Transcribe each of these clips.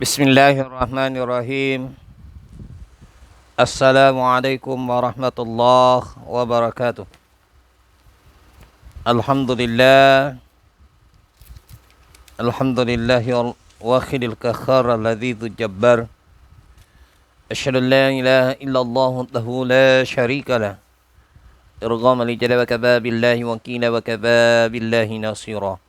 Bismillahirrahmanirrahim. Assalamualaikum warahmatullahi wabarakatuh. Alhamdulillah. Alhamdulillahi wahidil qakhar alladzi jabbar. Asyhadu an la ilaha illallah wahdahu la syarika lah. Irghama li jalla wa kafa billahi wakila wa kafa billahi nasira.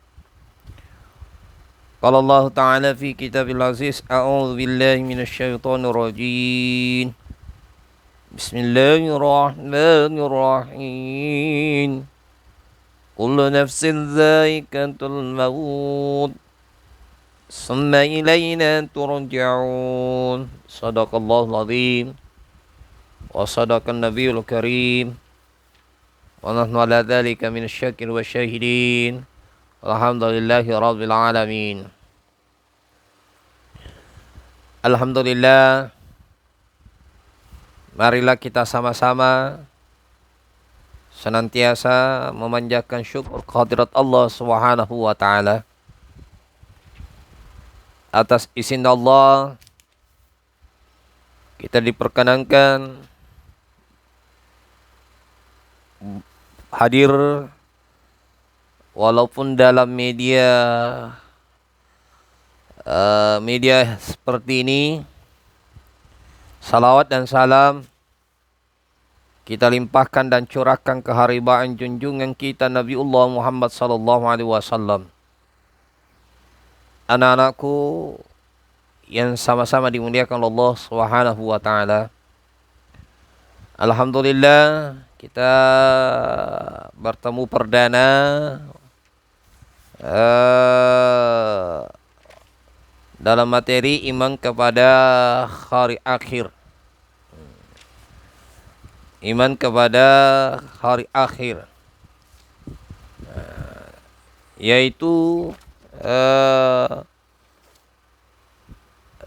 Qala Allah Ta'ala fi kitabil aziz. A'udzu billahi minasy syaithanir rajim. Bismillahirrahmanirrahim. Kullu nafsin dha'iqatul maut. Summa ilayna turja'un. Shadaqallahul azim. Wa sadaqan nabiyul karim. Wa nahnu ala dzalika minasy-syakirin wasyahidin. Alhamdulillahi rabbil alamin. Alhamdulillah. Marilah kita sama-sama senantiasa memanjatkan syukur kehadirat Allah Subhanahu wa taala atas izin Allah kita diperkenankan hadir walaupun dalam media seperti ini. Salawat dan salam kita limpahkan dan curahkan keharibaan junjungan kita Nabiullah Muhammad sallallahu alaihi wasallam. Anak-anakku yang sama-sama dimuliakan Allah Subhanahu wa taala. Alhamdulillah kita bertemu perdana dalam materi iman kepada hari akhir. Iman kepada hari akhir, yaitu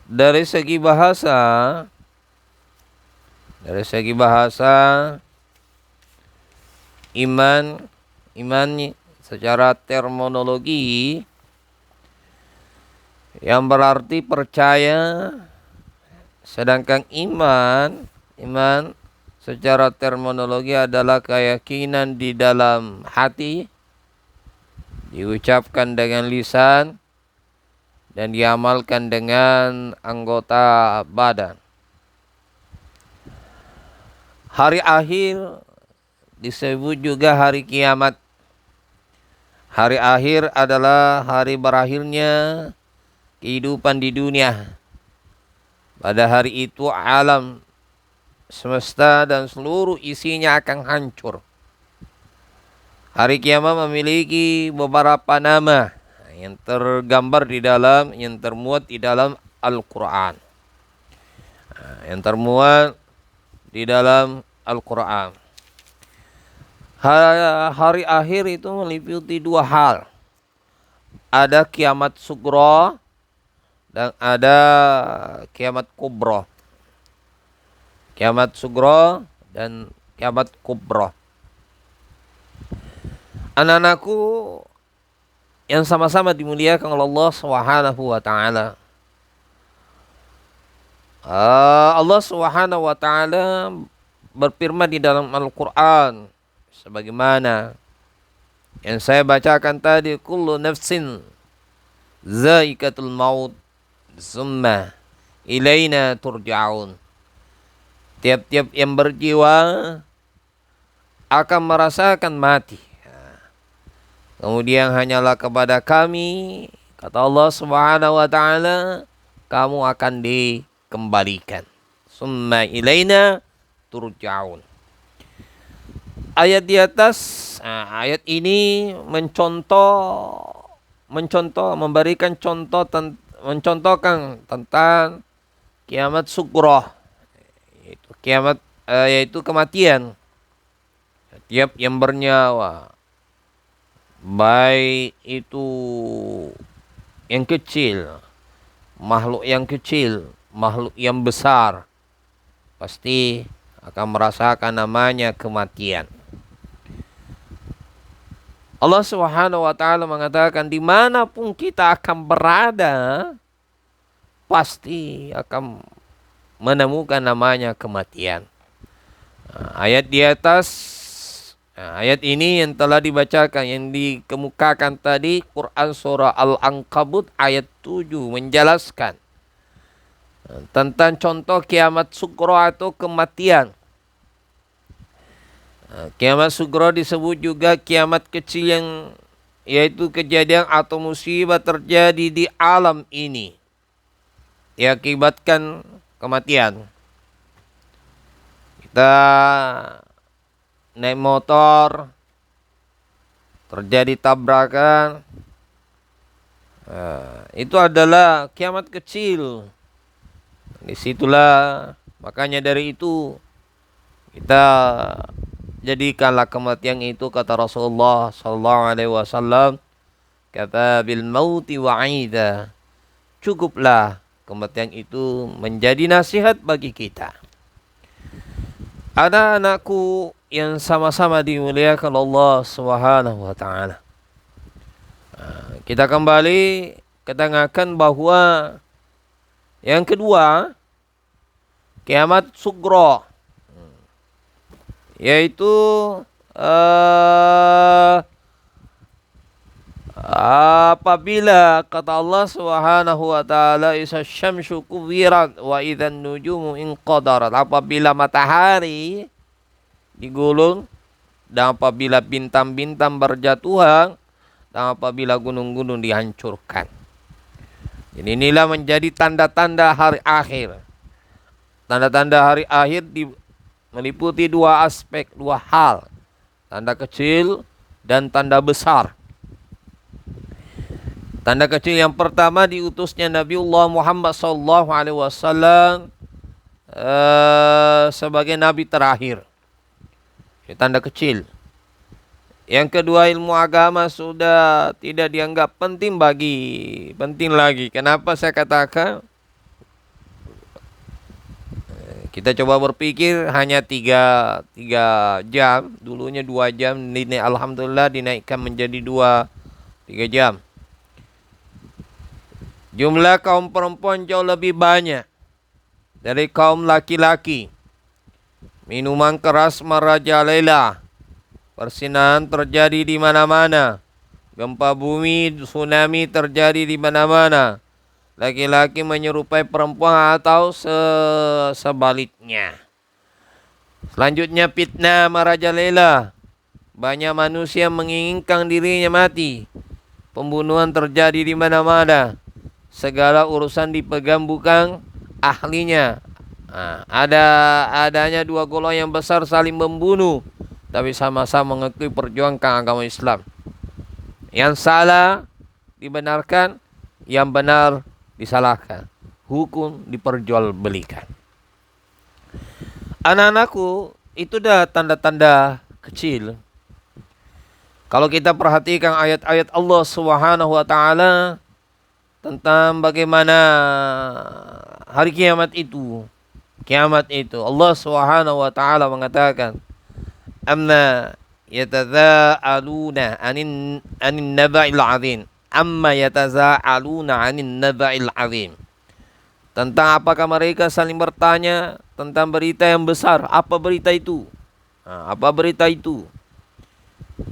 dari segi bahasa iman secara terminologi yang berarti percaya, sedangkan iman secara terminologi adalah keyakinan di dalam hati, diucapkan dengan lisan, dan diamalkan dengan anggota badan. Hari akhir disebut juga hari kiamat. Hari akhir adalah hari berakhirnya kehidupan di dunia. Pada hari itu alam semesta dan seluruh isinya akan hancur. Hari kiamat memiliki beberapa nama yang tergambar yang termuat di dalam Al-Quran. Hari akhir itu meliputi dua hal. Ada kiamat sugro dan ada kiamat kubro. Kiamat sugro dan kiamat kubro. Anak-anakku yang sama-sama dimuliakan oleh Allah Subhanahu wa taala. Allah Subhanahu wa taala berfirman di dalam Al-Qur'an sebagaimana yang saya bacakan tadi, kullu nafsin za'iqatul maut summa ilaina turja'un. Tiap-tiap yang berjiwa akan merasakan mati. Kemudian hanyalah kepada kami, kata Allah Subhanahu wa taala, kamu akan dikembalikan. Summa ilaina turja'un. Ayat di atas, ayat ini mencontohkan tentang kiamat sughra. Yaitu kematian. Setiap yang bernyawa, baik itu yang kecil, makhluk yang besar, pasti akan merasakan namanya kematian. Allah Subhanahu wa taala mengatakan dimanapun kita akan berada, pasti akan menemukan namanya kematian. Ayat di atas, ayat ini yang telah dibacakan, yang dikemukakan tadi, Quran surah Al-Ankabut ayat 7 menjelaskan tentang contoh kiamat sugro atau kematian. Kiamat sugro disebut juga kiamat kecil, yang yaitu kejadian atau musibah terjadi di alam ini diakibatkan kematian. Kita naik motor, terjadi tabrakan, itu adalah kiamat kecil. Disitulah, makanya dari itu kita jadikanlah kematian itu, kata Rasulullah sallallahu alaihi wasallam, kata bil mauti wa'ida, cukuplah kematian itu menjadi nasihat bagi kita. Anak-anakku yang sama-sama dimuliakan Allah Subhanahu wa taala. Kita kembali ketangakan bahwa yang kedua, kiamat sugro, yaitu apabila kata Allah Subhanahu wa taala, isa syamsu kuwirat wa idzan nujumu inqadarat, apabila matahari digulung dan apabila bintang-bintang berjatuhan dan apabila gunung-gunung dihancurkan. Jadi inilah menjadi tanda-tanda hari akhir. Tanda-tanda hari akhir meliputi dua aspek, dua hal. Tanda kecil dan tanda besar. Tanda kecil yang pertama, diutusnya Nabiullah Muhammad SAW sebagai nabi terakhir. Ini tanda kecil. Yang kedua, ilmu agama sudah tidak dianggap penting lagi. Kenapa saya katakan? Kita coba berpikir, hanya 3 jam, dulunya 2 jam, alhamdulillah dinaikkan menjadi 3 jam. Jumlah kaum perempuan jauh lebih banyak dari kaum laki-laki. Minuman keras merajalela. Persinahan terjadi di mana-mana. Gempa bumi, tsunami terjadi di mana-mana. Laki-laki menyerupai perempuan atau sebaliknya. Selanjutnya fitnah merajalela. Banyak manusia menginginkan dirinya mati. Pembunuhan terjadi di mana-mana. Segala urusan dipegang bukan ahlinya. Adanya 2 golongan yang besar saling membunuh, tapi sama-sama mengakui perjuangkan agama Islam. Yang salah dibenarkan, yang benar disalahkan. Hukum diperjualbelikan. Anak-anakku, itu dah tanda-tanda kecil. Kalau kita perhatikan ayat-ayat Allah Subhanahu wa taala tentang bagaimana hari kiamat itu. Allah Subhanahu wa taala mengatakan, amma yatazaaluna anin naba'il 'adzim. Amma yatazaaluna anin naba'il 'adzim. Tentang apakah mereka saling bertanya tentang berita yang besar. Apa berita itu? Apa berita itu?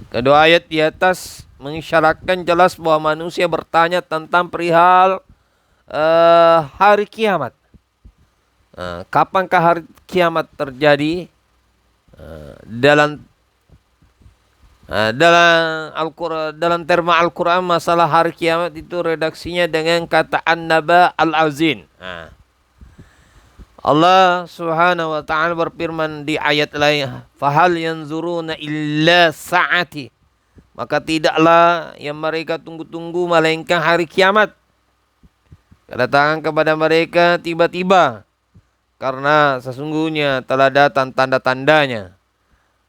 Kedua ayat di atas mengisyaratkan jelas bahwa manusia bertanya tentang perihal hari kiamat. Kapankah hari kiamat terjadi? Dalam Al-Quran, dalam terma Al-Quran, masalah hari kiamat itu redaksinya dengan kata an-naba al-azim. Allah Subhanahu wa taala berfirman di ayat lain, fahal yanzuruna illa sa'ati, maka tidaklah yang mereka tunggu-tunggu melainkan hari kiamat kedatangan kepada mereka tiba-tiba, karena sesungguhnya telah datang tanda-tandanya.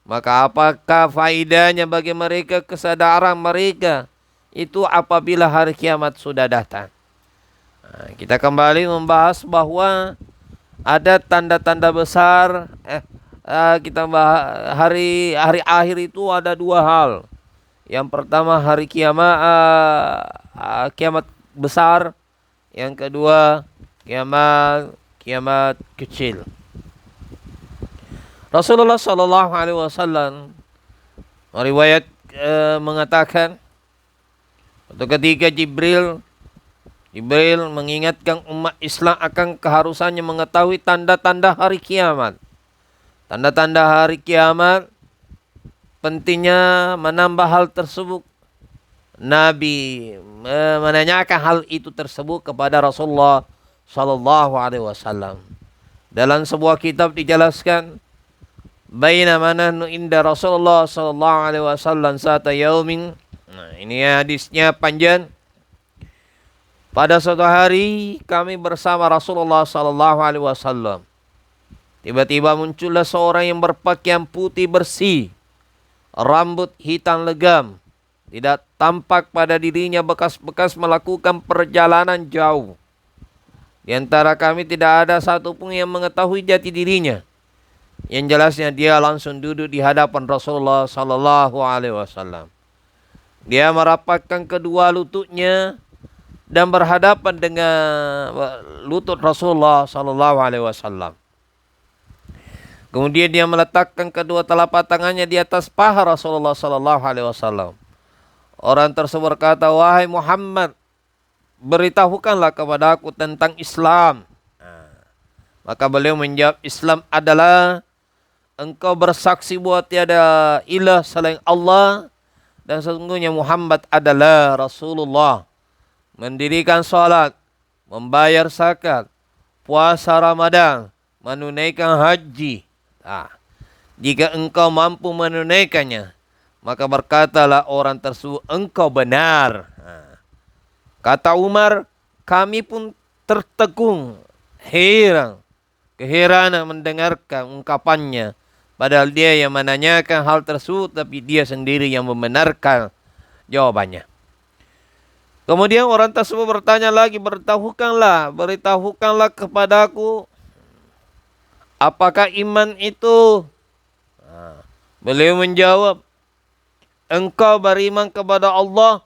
Maka apakah faidahnya bagi mereka kesadaran mereka itu apabila hari kiamat sudah datang? Kita kembali membahas bahwa ada tanda-tanda besar. Kita bahas hari akhir itu ada 2 hal. Yang pertama hari kiamat besar. Yang kedua kiamat kecil. Rasulullah Sallallahu Alaihi Wasallam riwayat mengatakan, ketika Jibril mengingatkan umat Islam akan keharusannya mengetahui tanda-tanda hari kiamat. Tanda-tanda hari kiamat, pentingnya menambah hal tersebut. Nabi menanyakan hal itu tersebut kepada Rasulullah Sallallahu Alaihi Wasallam. Dalam sebuah kitab dijelaskan, bainama nahnu inda Rasulullah Sallallahu Alaihi Wasallam sata yaumin. Nah, ini hadisnya panjang. Pada suatu hari kami bersama Rasulullah Sallallahu Alaihi Wasallam. Tiba-tiba muncullah seorang yang berpakaian putih bersih, rambut hitam legam. Tidak tampak pada dirinya bekas-bekas melakukan perjalanan jauh. Di antara kami tidak ada satupun yang mengetahui jati dirinya. Yang jelasnya dia langsung duduk di hadapan Rasulullah Sallallahu Alaihi Wasallam. Dia merapatkan kedua lututnya dan berhadapan dengan lutut Rasulullah Sallallahu Alaihi Wasallam. Kemudian dia meletakkan kedua telapak tangannya di atas paha Rasulullah Sallallahu Alaihi Wasallam. Orang tersebut berkata, wahai Muhammad, beritahukanlah kepada aku tentang Islam. Maka beliau menjawab, Islam adalah engkau bersaksi bahwa tiada ilah selain Allah dan sesungguhnya Muhammad adalah Rasulullah. Mendirikan salat, membayar zakat, puasa Ramadan, menunaikan haji. Jika engkau mampu menunaikannya, maka berkatalah orang tersebut, engkau benar. Kata Umar, kami pun tertegun, keheranan mendengarkan ungkapannya. Padahal dia yang menanyakan hal tersebut, tapi dia sendiri yang membenarkan jawabannya. Kemudian orang tersebut bertanya lagi, beritahukanlah kepadaku, apakah iman itu? Beliau menjawab, engkau beriman kepada Allah,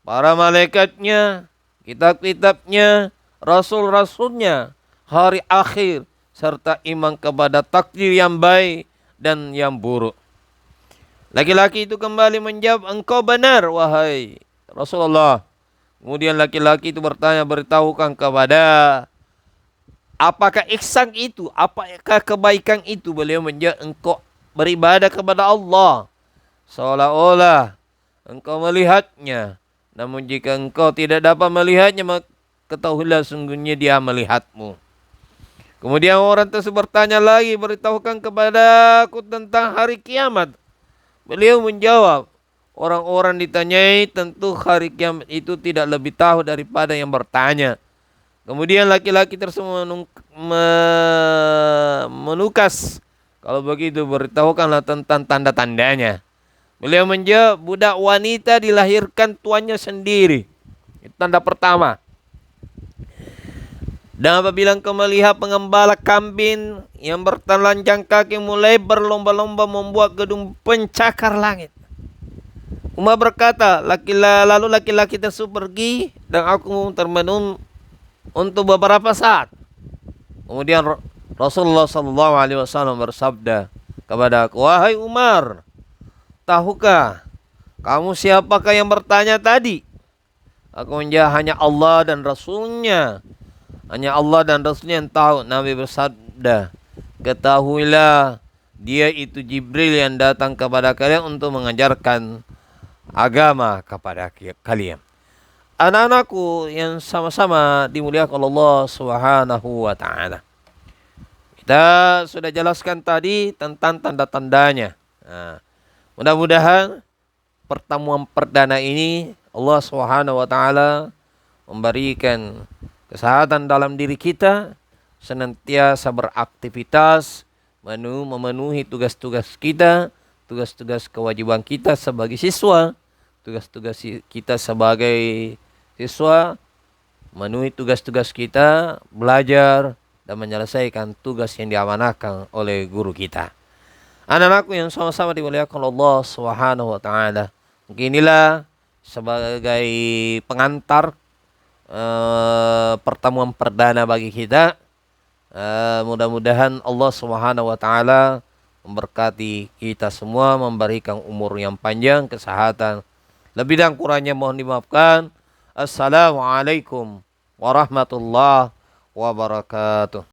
para malaikatnya, kitab-kitabnya, rasul-rasulnya, hari akhir, serta iman kepada takdir yang baik dan yang buruk. Laki-laki itu kembali menjawab, engkau benar wahai Rasulullah. Kemudian laki-laki itu bertanya, beritahukan kepada apakah ihsan itu, apakah kebaikan itu? Beliau menjawab, engkau beribadah kepada Allah seolah-olah engkau melihatnya. Namun jika engkau tidak dapat melihatnya, maka ketahuilah sungguhnya dia melihatmu. Kemudian orang tersebut bertanya lagi, beritahukan kepada aku tentang hari kiamat. Beliau menjawab, orang-orang ditanyai tentu hari kiamat itu tidak lebih tahu daripada yang bertanya. Kemudian laki-laki tersebut menukas, kalau begitu beritahukanlah tentang tanda-tandanya. Beliau menjawab, budak wanita dilahirkan tuannya sendiri. Itu tanda pertama. Dan apabila engkau melihat pengembala kambing yang bertelanjang kaki mulai berlomba-lomba membuat gedung pencakar langit. Umar berkata, lalu laki-laki tersebut pergi dan aku termenung untuk beberapa saat. Kemudian Rasulullah SAW bersabda kepada aku, wahai Umar, tahukah kamu siapakah yang bertanya tadi? Aku menjawab, hanya Allah dan Rasulnya. Hanya Allah dan Rasulnya yang tahu. Nabi bersabda, ketahuilah dia itu Jibril yang datang kepada kalian untuk mengajarkan agama kepada kalian. Anak-anakku yang sama-sama dimuliakan Allah Subhanahu wa ta'ala. Kita sudah jelaskan tadi tentang tanda-tandanya. Mudah-mudahan pertemuan perdana ini Allah Subhanahu wa ta'ala memberikan kesehatan dalam diri kita, senantiasa beraktivitas, memenuhi tugas-tugas kita, tugas-tugas kewajiban kita sebagai siswa, tugas-tugas kita sebagai siswa, memenuhi tugas-tugas kita, belajar dan menyelesaikan tugas yang diamanahkan oleh guru kita. Anak-anakku yang sama-sama dimuliakan Allah Subhanahu wa ta'ala. Mungkin inilah sebagai pengantar pertemuan perdana bagi kita. Mudah-mudahan Allah Subhanahu wa taala memberkati kita semua, memberikan umur yang panjang, kesehatan. Lebih dan kurangnya mohon dimaafkan. Assalamualaikum warahmatullahi wabarakatuh.